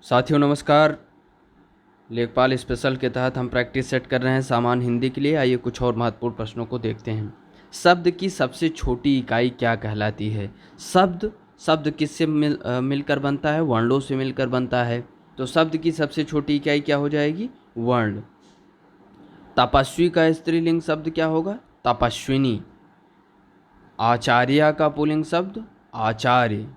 साथियों नमस्कार। लेखपाल स्पेशल के तहत हम प्रैक्टिस सेट कर रहे हैं सामान्य हिंदी के लिए। आइए कुछ और महत्वपूर्ण प्रश्नों को देखते हैं। शब्द की सबसे छोटी इकाई क्या कहलाती है? शब्द शब्द किससे मिलकर बनता है? वर्णों से मिलकर बनता है। तो शब्द की सबसे छोटी इकाई क्या हो जाएगी? वर्ण। तपस्वी का स्त्रीलिंग शब्द क्या होगा? तपस्विनी। आचार्य का पुल्लिंग शब्द आचार्य।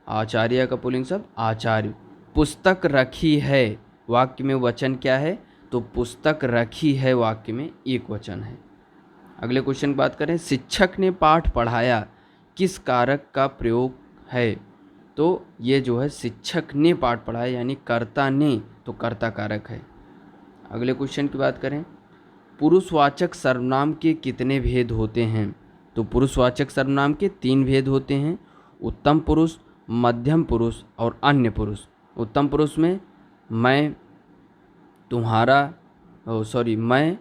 आचार्य का पुल्लिंग शब्द आचार्य। पुस्तक रखी है वाक्य में वचन क्या है? तो पुस्तक रखी है वाक्य में एक वचन है। अगले क्वेश्चन की बात करें। शिक्षक ने पाठ पढ़ाया किस कारक का प्रयोग है? तो ये जो है शिक्षक ने पाठ पढ़ाया यानी कर्ता ने, तो कर्ता कारक है। अगले क्वेश्चन की बात करें। पुरुषवाचक सर्वनाम के कितने भेद होते हैं? तो पुरुषवाचक सर्वनाम के 3 भेद होते हैं। उत्तम पुरुष, मध्यम पुरुष और अन्य पुरुष। उत्तम पुरुष में मैं, तुम्हारा, मैं,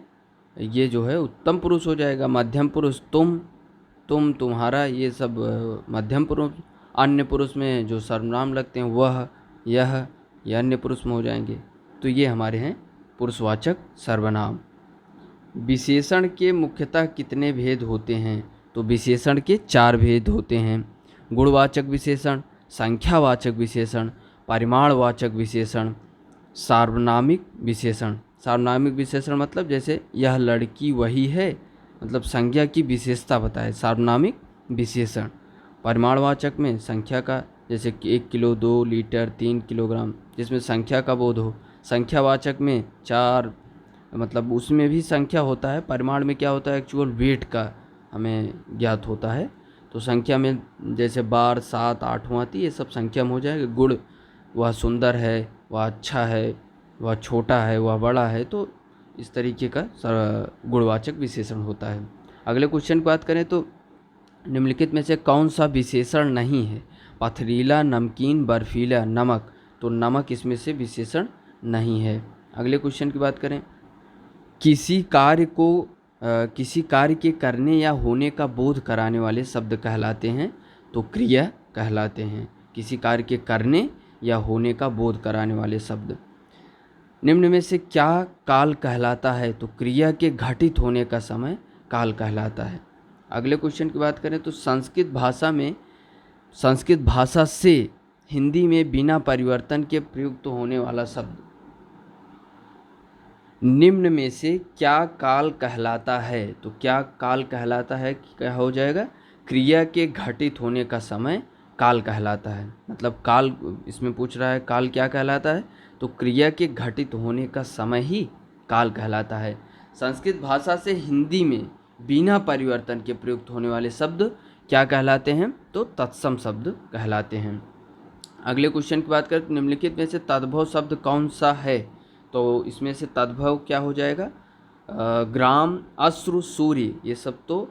ये जो है उत्तम पुरुष हो जाएगा। मध्यम पुरुष तुम, तुम्हारा, ये सब मध्यम पुरुष। अन्य पुरुष में जो सर्वनाम लगते हैं वह, यह, ये अन्य पुरुष में हो जाएंगे। तो ये हमारे हैं पुरुषवाचक सर्वनाम। विशेषण के मुख्यतः कितने भेद होते हैं? तो विशेषण के 4 भेद होते हैं। गुणवाचक विशेषण, संख्यावाचक विशेषण, परिमाणवाचक विशेषण, सार्वनामिक विशेषण। सार्वनामिक विशेषण मतलब जैसे यह लड़की वही है, मतलब संज्ञा की विशेषता बताए, सार्वनामिक विशेषण। परिमाणवाचक में संख्या का, जैसे कि 1 किलो, 2 लीटर, 3 किलोग्राम, जिसमें संख्या का बोध हो। संख्यावाचक में 4, मतलब उसमें भी संख्या होता है। परिमाण में क्या होता है? एक्चुअल वेट का हमें ज्ञात होता है। तो संख्या में जैसे बार, 7, 8 आती है, ये सब संख्या में हो जाएगा। गुण, वह सुंदर है, वह अच्छा है, वह छोटा है, वह बड़ा है। तो इस तरीके का गुणवाचक विशेषण होता है। अगले क्वेश्चन की बात करें तो निम्नलिखित में से कौन सा विशेषण नहीं है? पथरीला, नमकीन, बर्फीला, नमक। तो नमक इसमें से विशेषण नहीं है। अगले क्वेश्चन की बात करें। किसी कार्य के करने या होने का बोध कराने वाले शब्द कहलाते हैं? तो क्रिया कहलाते हैं। किसी कार्य के करने या होने का बोध कराने वाले शब्द। निम्न में से क्या काल कहलाता है? तो क्रिया के घटित होने का समय काल कहलाता है। अगले क्वेश्चन की बात करें तो संस्कृत भाषा से हिंदी में बिना परिवर्तन के प्रयुक्त होने वाला शब्द निम्न में से क्या काल कहलाता है? तो क्या काल कहलाता है? क्या हो जाएगा? क्रिया के घटित होने का समय काल कहलाता है। मतलब काल इसमें पूछ रहा है, काल क्या कहलाता है? तो क्रिया के घटित होने का समय ही काल कहलाता है। संस्कृत भाषा से हिंदी में बिना परिवर्तन के प्रयुक्त होने वाले शब्द क्या कहलाते हैं? तो तत्सम शब्द कहलाते हैं। अगले क्वेश्चन की बात करें। निम्नलिखित में से तद्भव शब्द कौन सा है? तो इसमें से तद्भव क्या हो जाएगा? ग्राम, अश्रु, सूर्य, ये सब तो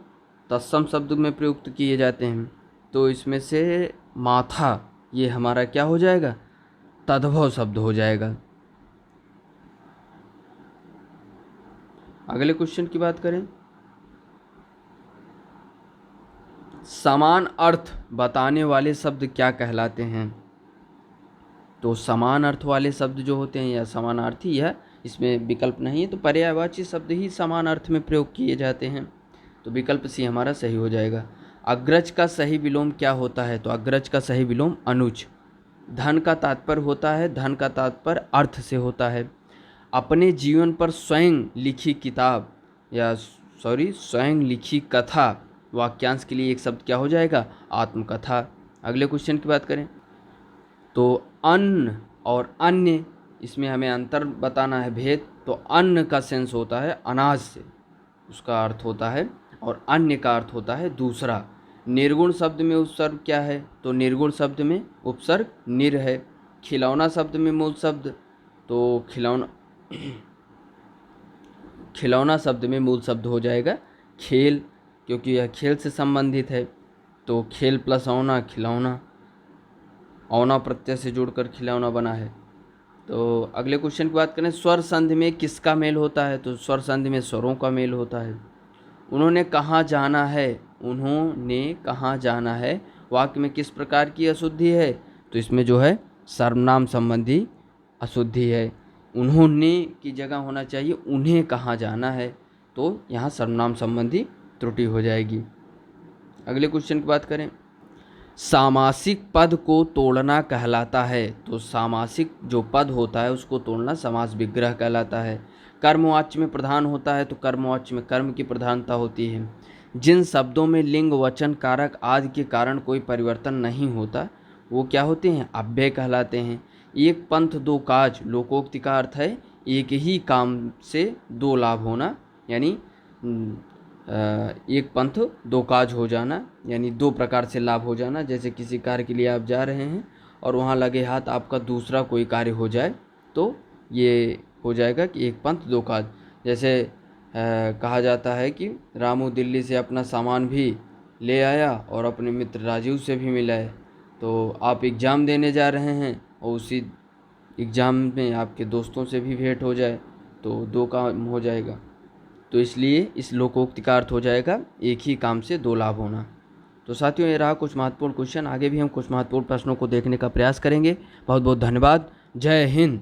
तत्सम शब्द में प्रयुक्त किए जाते हैं। तो इसमें से माथा, ये हमारा क्या हो जाएगा? तद्भव शब्द हो जाएगा। अगले क्वेश्चन की बात करें। समान अर्थ बताने वाले शब्द क्या कहलाते हैं? तो समान अर्थ वाले शब्द जो होते हैं या समानार्थी है, इसमें विकल्प नहीं है, तो पर्यायवाची शब्द ही समान अर्थ में प्रयोग किए जाते हैं। तो विकल्प सी हमारा सही हो जाएगा। अग्रज का सही विलोम क्या होता है? तो अग्रज का सही विलोम अनुज। धन का तात्पर्य होता है, धन का तात्पर्य अर्थ से होता है। अपने जीवन पर स्वयं लिखी किताब या स्वयं लिखी कथा, वाक्यांश के लिए एक शब्द क्या हो जाएगा? आत्मकथा। अगले क्वेश्चन की बात करें तो अन्न और अन्य, इसमें हमें अंतर बताना है, भेद। तो अन्न का सेंस होता है अनाज से, उसका अर्थ होता है, और अन्य का अर्थ होता है दूसरा। निर्गुण शब्द में उपसर्ग क्या है? तो निर्गुण शब्द में उपसर्ग निर है। खिलौना शब्द में मूल शब्द, तो खिलौना शब्द में मूल शब्द हो जाएगा खेल, क्योंकि यह खेल से संबंधित है। तो खेल प्लस औना खिलौना, औना प्रत्यय से जोड़कर खिलौना बना है। तो अगले क्वेश्चन की बात करें। स्वर संधि में किसका मेल होता है? तो स्वर संधि में स्वरों का मेल होता है। उन्होंने कहाँ जाना है? उन्होंने कहाँ जाना है वाक्य में किस प्रकार की अशुद्धि है? तो इसमें जो है सर्वनाम संबंधी अशुद्धि है। उन्होंने की जगह होना चाहिए उन्हें कहाँ जाना है, तो यहाँ सर्वनाम संबंधी त्रुटि हो जाएगी। अगले क्वेश्चन की बात करें, सामासिक पद को तोड़ना कहलाता है। तो सामासिक जो पद होता है उसको तोड़ना समास विग्रह कहलाता है। कर्मवाच्य में प्रधान होता है तो कर्मवाच्य में कर्म की प्रधानता होती है। जिन शब्दों में लिंग वचन कारक आदि के कारण कोई परिवर्तन नहीं होता वो क्या होते हैं, अव्यय कहलाते हैं। एक पंथ दो काज लोकोक्ति का अर्थ है एक ही काम से दो लाभ होना, यानी एक पंथ दो काज हो जाना, यानी दो प्रकार से लाभ हो जाना। जैसे किसी कार्य के लिए आप जा रहे हैं और वहाँ लगे हाथ आपका दूसरा कोई कार्य हो जाए तो ये हो जाएगा कि एक पंथ दो काज। जैसे कहा जाता है कि रामू दिल्ली से अपना सामान भी ले आया और अपने मित्र राजीव से भी मिलाए। तो आप एग्ज़ाम देने जा रहे हैं और उसी एग्ज़ाम में आपके दोस्तों से भी भेंट हो जाए तो दो काम हो जाएगा। तो इसलिए इस लोकोक्ति का अर्थ हो जाएगा एक ही काम से दो लाभ होना। तो साथियों ये रहा कुछ महत्वपूर्ण क्वेश्चन। आगे भी हम कुछ महत्वपूर्ण प्रश्नों को देखने का प्रयास करेंगे। बहुत बहुत धन्यवाद। जय हिंद।